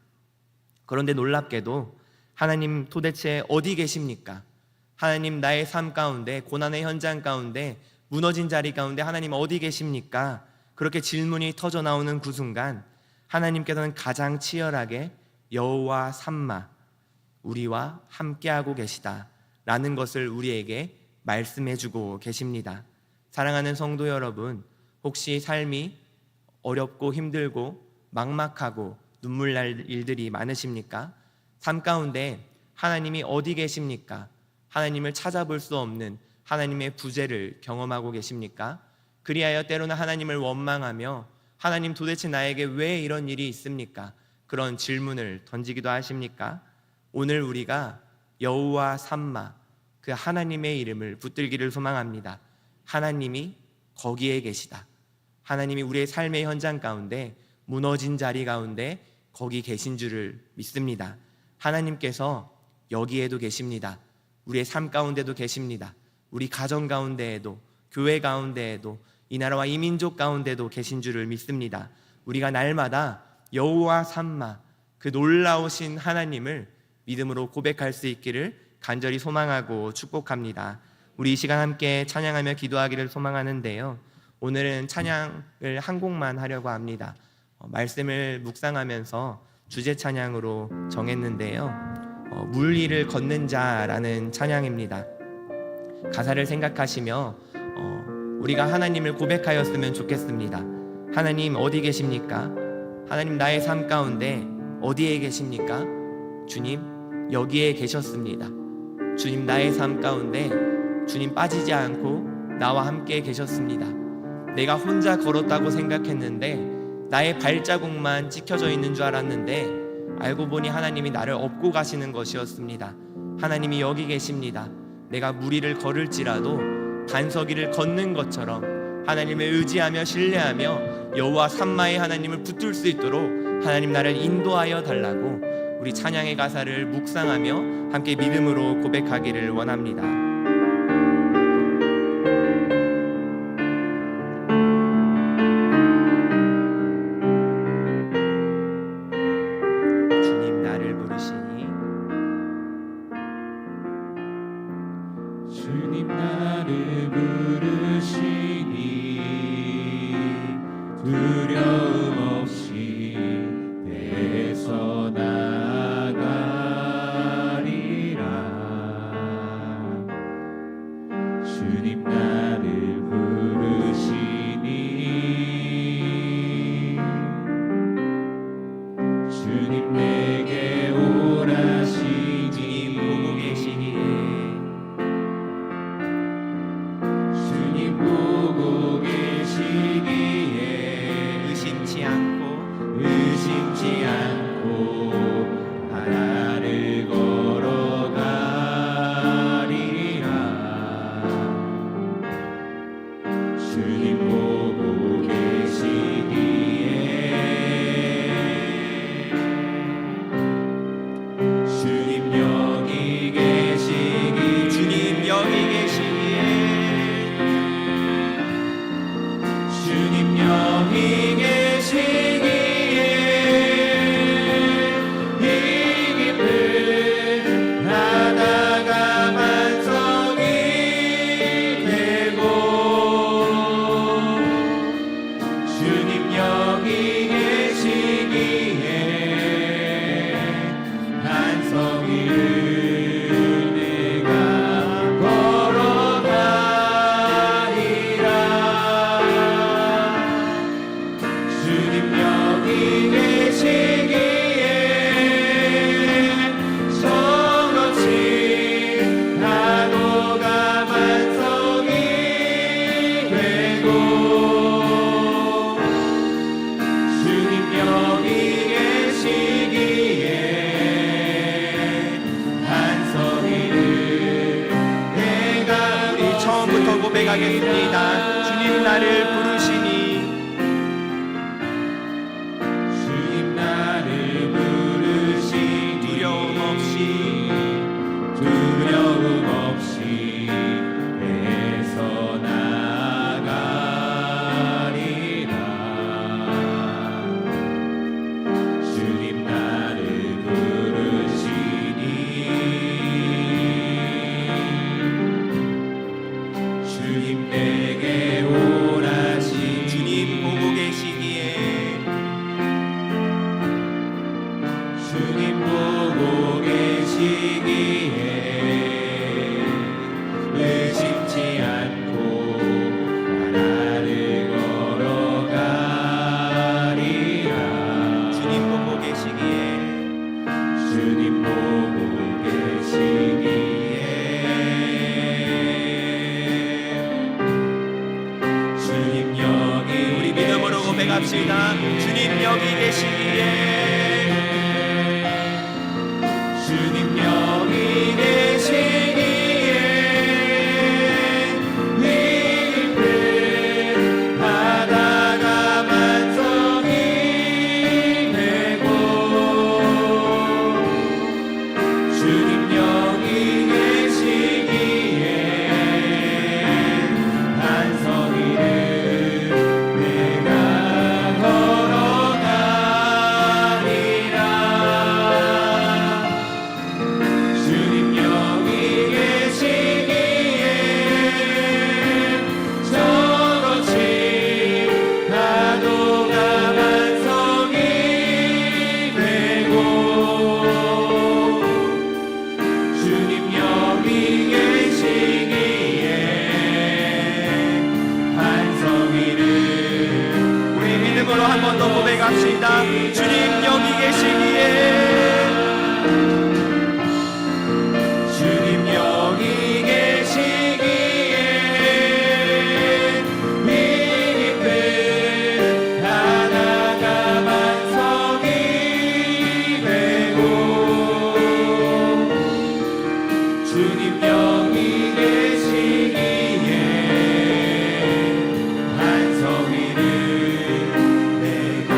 그런데 놀랍게도 하나님 도대체 어디 계십니까? 하나님 나의 삶 가운데 고난의 현장 가운데 무너진 자리 가운데 하나님 어디 계십니까? 그렇게 질문이 터져 나오는 그 순간 하나님께서는 가장 치열하게 여호와 삼마 우리와 함께하고 계시다 라는 것을 우리에게 말씀해주고 계십니다. 사랑하는 성도 여러분, 혹시 삶이 어렵고 힘들고 막막하고 눈물 날 일들이 많으십니까? 삶 가운데 하나님이 어디 계십니까? 하나님을 찾아볼 수 없는 하나님의 부재를 경험하고 계십니까? 그리하여 때로는 하나님을 원망하며 하나님 도대체 나에게 왜 이런 일이 있습니까? 그런 질문을 던지기도 하십니까? 오늘 우리가 여호와 삼마 그 하나님의 이름을 붙들기를 소망합니다. 하나님이 거기에 계시다. 하나님이 우리의 삶의 현장 가운데 무너진 자리 가운데 거기 계신 줄을 믿습니다. 하나님께서 여기에도 계십니다. 우리의 삶 가운데도 계십니다. 우리 가정 가운데에도 교회 가운데에도 이 나라와 이 민족 가운데도 계신 줄을 믿습니다. 우리가 날마다 여호와 삼마, 그 놀라우신 하나님을 믿음으로 고백할 수 있기를 간절히 소망하고 축복합니다. 우리 이 시간 함께 찬양하며 기도하기를 소망하는데요, 오늘은 찬양을 한 곡만 하려고 합니다. 말씀을 묵상하면서 주제 찬양으로 정했는데요, 물 위를 걷는 자라는 찬양입니다. 가사를 생각하시며 우리가 하나님을 고백하였으면 좋겠습니다. 하나님 어디 계십니까? 하나님 나의 삶 가운데 어디에 계십니까? 주님 여기에 계셨습니다. 주님 나의 삶 가운데 주님 빠지지 않고 나와 함께 계셨습니다. 내가 혼자 걸었다고 생각했는데 나의 발자국만 찍혀져 있는 줄 알았는데 알고 보니 하나님이 나를 업고 가시는 것이었습니다. 하나님이 여기 계십니다. 내가 무리를 걸을지라도 반석이를 걷는 것처럼 하나님을 의지하며 신뢰하며 여호와 삼마의 하나님을 붙들 수 있도록 하나님 나를 인도하여 달라고 우리 찬양의 가사를 묵상하며 함께 믿음으로 고백하기를 원합니다. 주님 나를 부르시니 주님 나를 부르시니 두려움 없이 배에서 나가리라. 주님 나를 부르시니 주님 내게 오라시니 보고 계시기에 주님 보고 계시기에 의심치 않고 바다를 걸어가리라. 주님 보고 계시기에 주님 여기 계시기에 주님 여기 계시기에 주님 여기 계시기에 이 깊은 바다가 반석이 되고 주님 여기 계시기에 반석이를 내가 걸어가리라. 주님 여기 계시기에 정없이 파도가 반석이 되고 주님 여기 계시기에 반석이를 내가 우리 처음부터 고백하겠습니다. 주님 나를 부르시니 주님 나를 부르시니 두려움 없이 배에서 나가리라. 주님 나를 부르시니 주님 내게 오라시니 주님 보고 계시기에 주님 보고 계시기에 의심치 않고 바다를 걸어가리라. 주님 보고 계시기에 주님 보고 계시기에 주님 여기 우리 믿음으로 고백합시다. 주님 여기 계시기에 주님 여기 계시기에 이 깊은 바다가 반석이 되고 주님 여기 계시기에 반석이를 내가 걸어가리라. 기도합시다. 주님 여기 계시기에 주님 여기 계시기에 믿음은 하나가 반석이 되고 주님 여기 계시기에 반석 위를 내가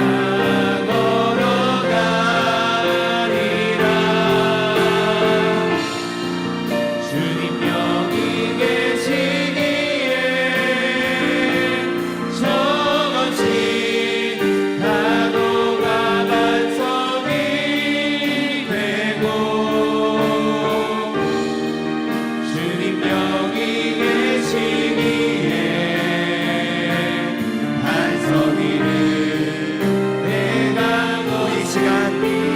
걸어가리라. 주님 여기 계시기에 저거진 파도가 반석이 되고 주님 여기 계시기에 반석 위를 내가 이 시간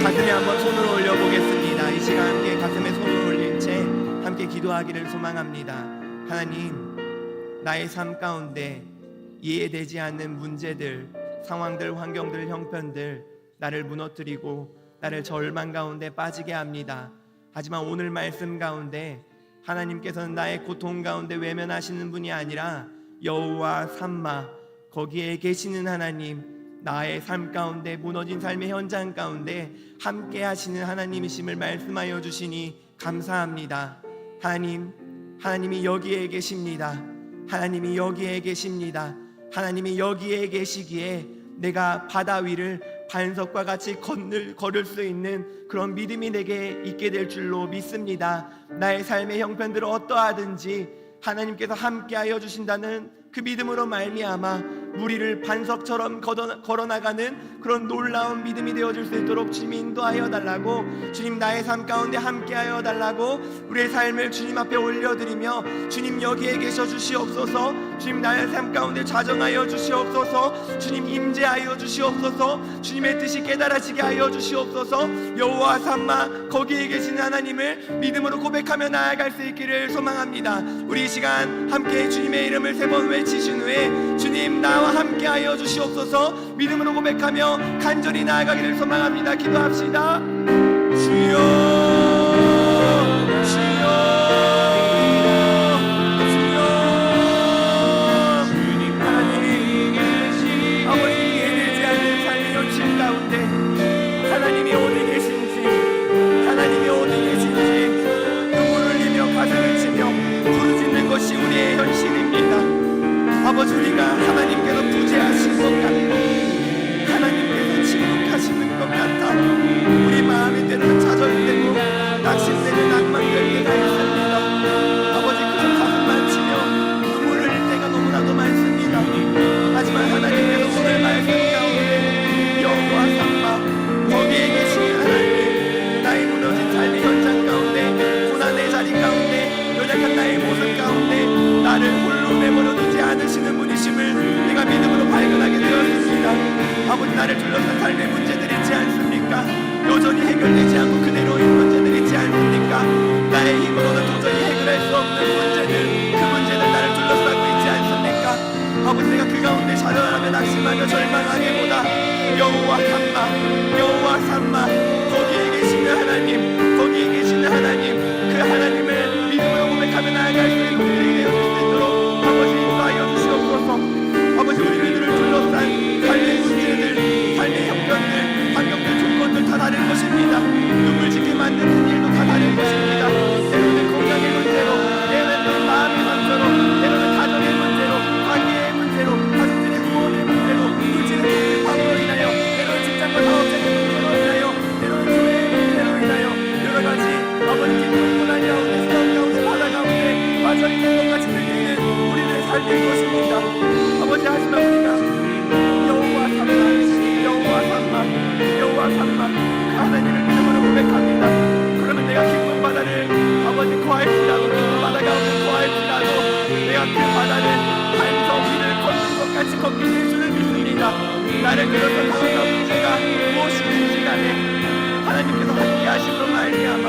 가슴에 한번 손을 올려보겠습니다. 이 시간 함께 가슴에 손을 올린 채 함께 기도하기를 소망합니다. 하나님, 나의 삶 가운데 이해되지 않는 문제들, 상황들, 환경들, 형편들 나를 무너뜨리고 나를 절망 가운데 빠지게 합니다. 하지만 오늘 말씀 가운데 하나님께서는 나의 고통 가운데 외면하시는 분이 아니라 여호와 삼마, 거기에 계시는 하나님, 나의 삶 가운데 무너진 삶의 현장 가운데 함께 하시는 하나님이심을 말씀하여 주시니 감사합니다. 하나님이 여기에 계십니다. 하나님이 여기에 계십니다. 하나님이 여기에 계시기에 내가 바다 위를 반석과 같이 걸을 수 있는 그런 믿음이 내게 있게 될 줄로 믿습니다. 나의 삶의 형편들을 어떠하든지 하나님께서 함께하여 주신다는 그 믿음으로 말미암아 우리를 반석처럼 걸어나가는 그런 놀라운 믿음이 되어줄 수 있도록 주님 인도하여 달라고, 주님 나의 삶 가운데 함께하여 달라고 우리의 삶을 주님 앞에 올려드리며 주님 여기에 계셔 주시옵소서. 주님 나의 삶 가운데 좌정하여 주시옵소서. 주님 임재하여 주시옵소서. 주님의 뜻이 깨달아지게 하여 주시옵소서. 여호와 삼마, 거기에 계신 하나님을 믿음으로 고백하며 나아갈 수 있기를 소망합니다. 우리 이 시간 함께 주님의 이름을 3번 외치신 후에 주님 나와 함께하여 주시옵소서. 믿음으로 고백하며 간절히 나아가기를 소망합니다. 기도합시다. 주여, 주여, 주여. 주님 하나님, 아버지 이해되지 않는 삶의 현실 가운데 하나님이 어디 계신지, 하나님이 어디 계신지 눈물을 흘리며 가슴을 치며 부르짖는 것이 우리의 현실입니다. 아버지, 우리가 하나님께서 부재하신 것 같고 하나님께서 침묵하시는 것 같아 우리 마음이 때로는 좌절되고 낙심되는 낭만될 때가 있습니다. 아버지, 그저 가슴만 치며 눈물을 흘릴 때가 너무나도 많습니다. 하지만 하나님께서 오늘 말씀 가운데 여호와 삼마, 거기에 계시는 하나님, 나의 무너진 삶의 현장 가운데, 고난의 자리 가운데, 연약한 나의 모습 가운데 나를 홀로 내버려 두지 않으시는 분이심을 내가 믿음으로 발견하게 되었습니다. 아버지, 나를 둘러싼 삶의 문제들 있지 않습니까? 여전히 해결되지 않고 그대로인 문제들 있지 않습니까? 나의 힘으로는 도저히 해결할 수 없는 문제들, 그 문제들 나를 둘러싸고 있지 않습니까? 아버지, 내가 그 가운데 좌절하며 낙심하며 절망하기보다 여호와 삼마, 여호와 삼마, 거기에 계시는 하나님, 거기에 계시는 하나님, 그 하나님을 믿음으로 고백하며 나아갈 수 있는 우리들이 되어줄 수 있도록 아버지 인도하여 주시옵소서. 아버지, 우리들을 둘러싼 삶의 문제들, 삶의 형편들, 환경들, 조건들 다 다른 것입니다. 눈물 짓게 만드는 일도 다 다른 것입니다. 때로는 건강의 문제로, 때로는 마음의 상처로, 때로는 가정의 문제로, 관계의 문제로, 가족들의 구원의 문제로, 물질의 방으로 인하여, 때로는 직장과 사업장의 문제로 인하여, 때로는 교회의 문제로 인하여 여러 가지 아버지 기쁨 고난 가운데, 시험 가운데, 바다 가운데 빠져 있는 것 같이 들리는 우리들의 삶일 것입니다. 아버지, 하지만 우리가 여호와 삼마, 여호와 삼마, 여호와 삼마, 그 하나님을 믿음으로 고백합니다. 그러면 내가 기쁨 바다를 아버지 거할지라도, 기쁨 바다 가운데 거할지라도 내가 그 바다를 반석 위를 걷는 것 같이 걷게 될 줄을 믿습니다. 나를 그렇게 상황과 문제가 무엇이든지 간에 하나님께서 함께 하심으로 말미암아,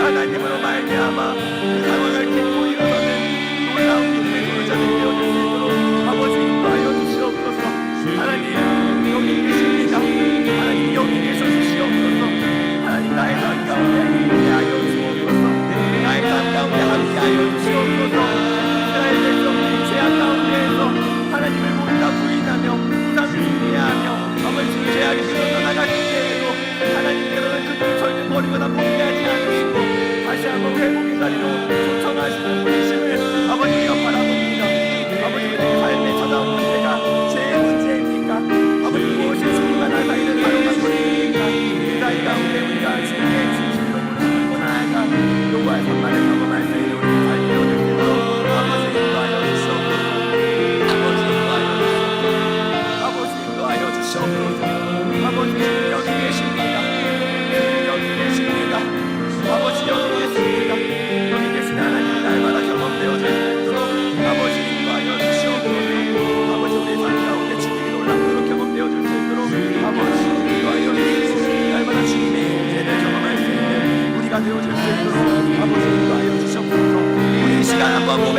하나님으로 말미암아 그 상황을 딛고 일어서는 놀라운 믿음의 도전이 되어줄 수 있도록 아버지 인도하여 주시옵소서. 하나님, 여기 계십니다.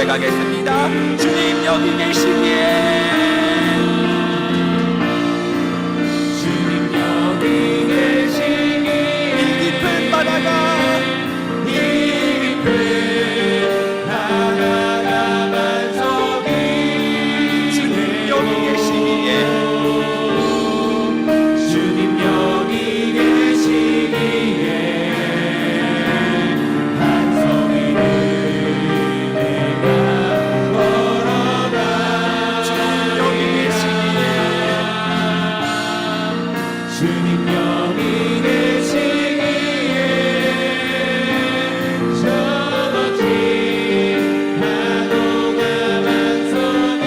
고백하겠습니다. 주님 여기 계시기에 주님 여기 계시기에 이 깊은 바다가 이 깊은 바다가 반석이 주님 여기 계시기에 주님 여기 계시기에 반석이 내가 걸어가 주님 여기 계시기에 주님 여기 계시기에 저 멋진 파도가 반석이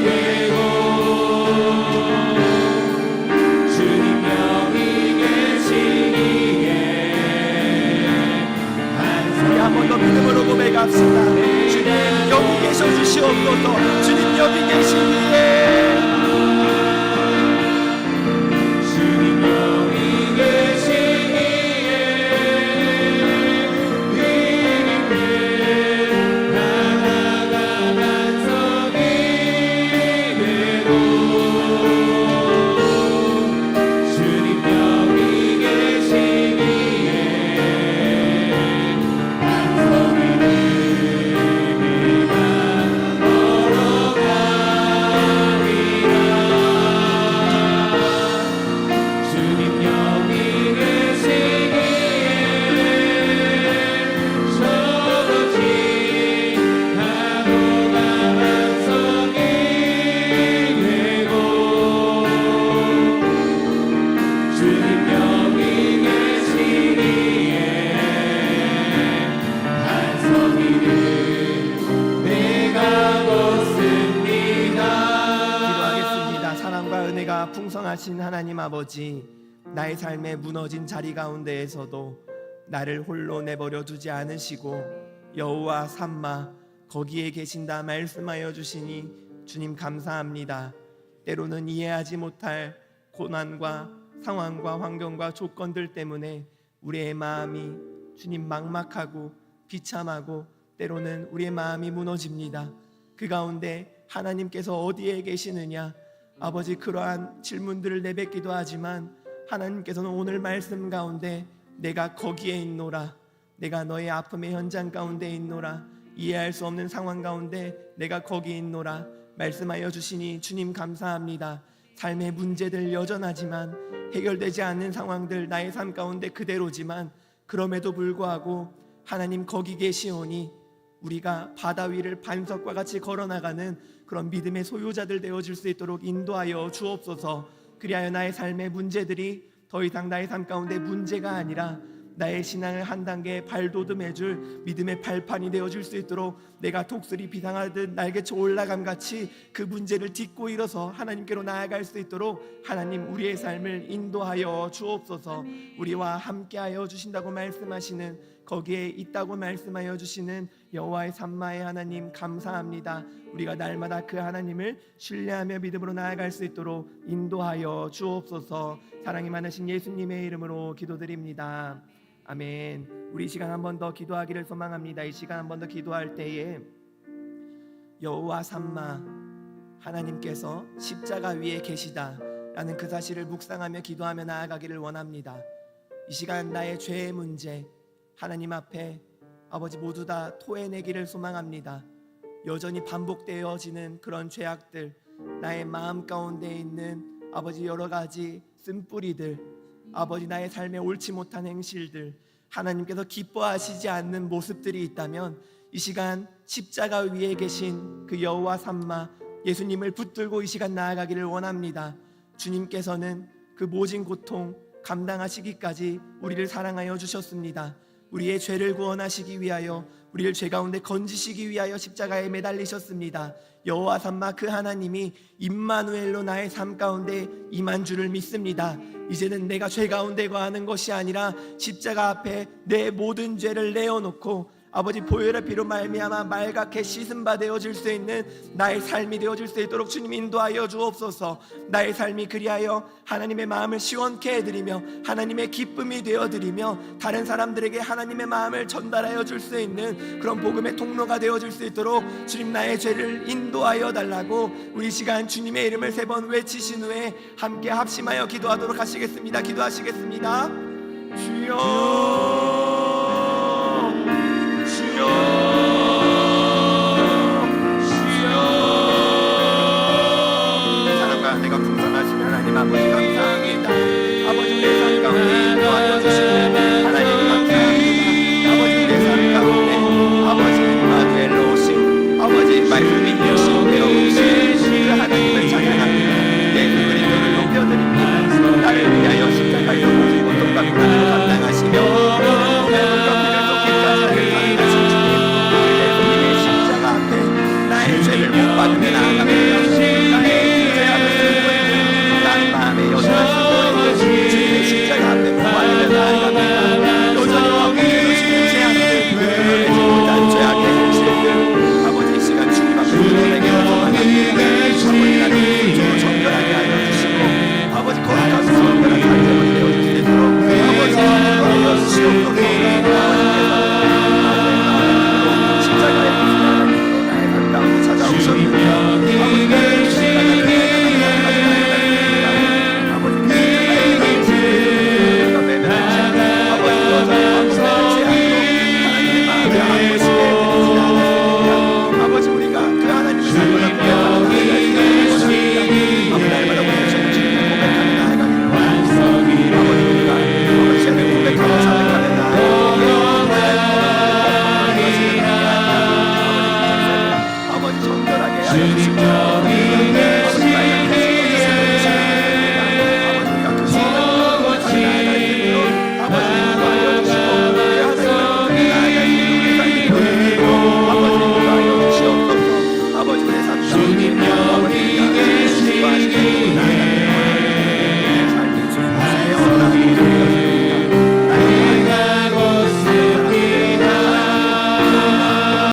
되고 주님 여기 계시기에 우리 한 번 더 믿음으로 고백합시다. 주님 여기 계셔 주시옵소서. 주님 여기 계시기에 주님 여기 계시기에 이 깊은 바다가 반석이 되고 주님 여기 계시기에 반석이 내가 걸어가리라 주님 여기 계시기에 저 멋진 파도가 반석이 되고 주님 여기 계시기에 반석이 내가 걷습니다. 기도하겠습니다. 사랑과 은혜가 풍성하신 하나님 아버지, 나의 삶의 무너진 자리 가운데에서도 나를 홀로 내버려 두지 않으시고 여호와 삼마 거기에 계신다 말씀하여 주시니 주님 감사합니다. 때로는 이해하지 못할 고난과 상황과 환경과 조건들 때문에 우리의 마음이 주님 막막하고 비참하고 때로는 우리의 마음이 무너집니다. 그 가운데 하나님께서 어디에 계시느냐, 아버지, 그러한 질문들을 내뱉기도 하지만 하나님께서는 오늘 말씀 가운데 내가 거기에 있노라, 내가 너의 아픔의 현장 가운데 있노라, 이해할 수 없는 상황 가운데 내가 거기 있노라 말씀하여 주시니 주님 감사합니다. 삶의 문제들 여전하지만 해결되지 않는 상황들 나의 삶 가운데 그대로지만 그럼에도 불구하고 하나님 거기 계시오니 우리가 바다 위를 반석과 같이 걸어나가는 그런 믿음의 소유자들 되어질 수 있도록 인도하여 주옵소서. 그리하여 나의 삶의 문제들이 더 이상 나의 삶 가운데 문제가 아니라 나의 신앙을 한 단계 발돋움해줄 믿음의 발판이 되어줄 수 있도록 내가 독수리 비상하듯 날개쳐 올라감 같이 그 문제를 딛고 일어서 하나님께로 나아갈 수 있도록 하나님 우리의 삶을 인도하여 주옵소서. 우리와 함께하여 주신다고 말씀하시는, 거기에 있다고 말씀하여 주시는 여호와의 삼마의 하나님 감사합니다. 우리가 날마다 그 하나님을 신뢰하며 믿음으로 나아갈 수 있도록 인도하여 주옵소서. 사랑이 많으신 예수님의 이름으로 기도드립니다. 아멘. 우리 이 시간 한 번 더 기도하기를 소망합니다. 이 시간 한 번 더 기도할 때에 여호와 삼마 하나님께서 십자가 위에 계시다라는 그 사실을 묵상하며 기도하며 나아가기를 원합니다. 이 시간 나의 죄의 문제 하나님 앞에 아버지 모두 다 토해내기를 소망합니다. 여전히 반복되어지는 그런 죄악들, 나의 마음 가운데 있는 아버지 여러 가지 쓴뿌리들, 아버지 나의 삶에 옳지 못한 행실들, 하나님께서 기뻐하시지 않는 모습들이 있다면 이 시간 십자가 위에 계신 그 여호와 삼마 예수님을 붙들고 이 시간 나아가기를 원합니다. 주님께서는 그 모진 고통 감당하시기까지 우리를 사랑하여 주셨습니다. 우리의 죄를 구원하시기 위하여, 우리를 죄 가운데 건지시기 위하여 십자가에 매달리셨습니다. 여호와 삼마 그 하나님이 임마누엘로 나의 삶 가운데 임한 줄을 믿습니다. 이제는 내가 죄 가운데 거하는 것이 아니라 십자가 앞에 내 모든 죄를 내어놓고 아버지 보혈의 피로 말미암아 말갛게 씻음 바 되어질 수 있는 나의 삶이 되어질 수 있도록 주님 인도하여 주옵소서. 나의 삶이 그리하여 하나님의 마음을 시원케 해드리며 하나님의 기쁨이 되어드리며 다른 사람들에게 하나님의 마음을 전달하여 줄 수 있는 그런 복음의 통로가 되어줄 수 있도록 주님 나의 죄를 인도하여 달라고 우리 시간 주님의 이름을 3번 외치신 후에 함께 합심하여 기도하도록 하시겠습니다. 기도하시겠습니다. 주여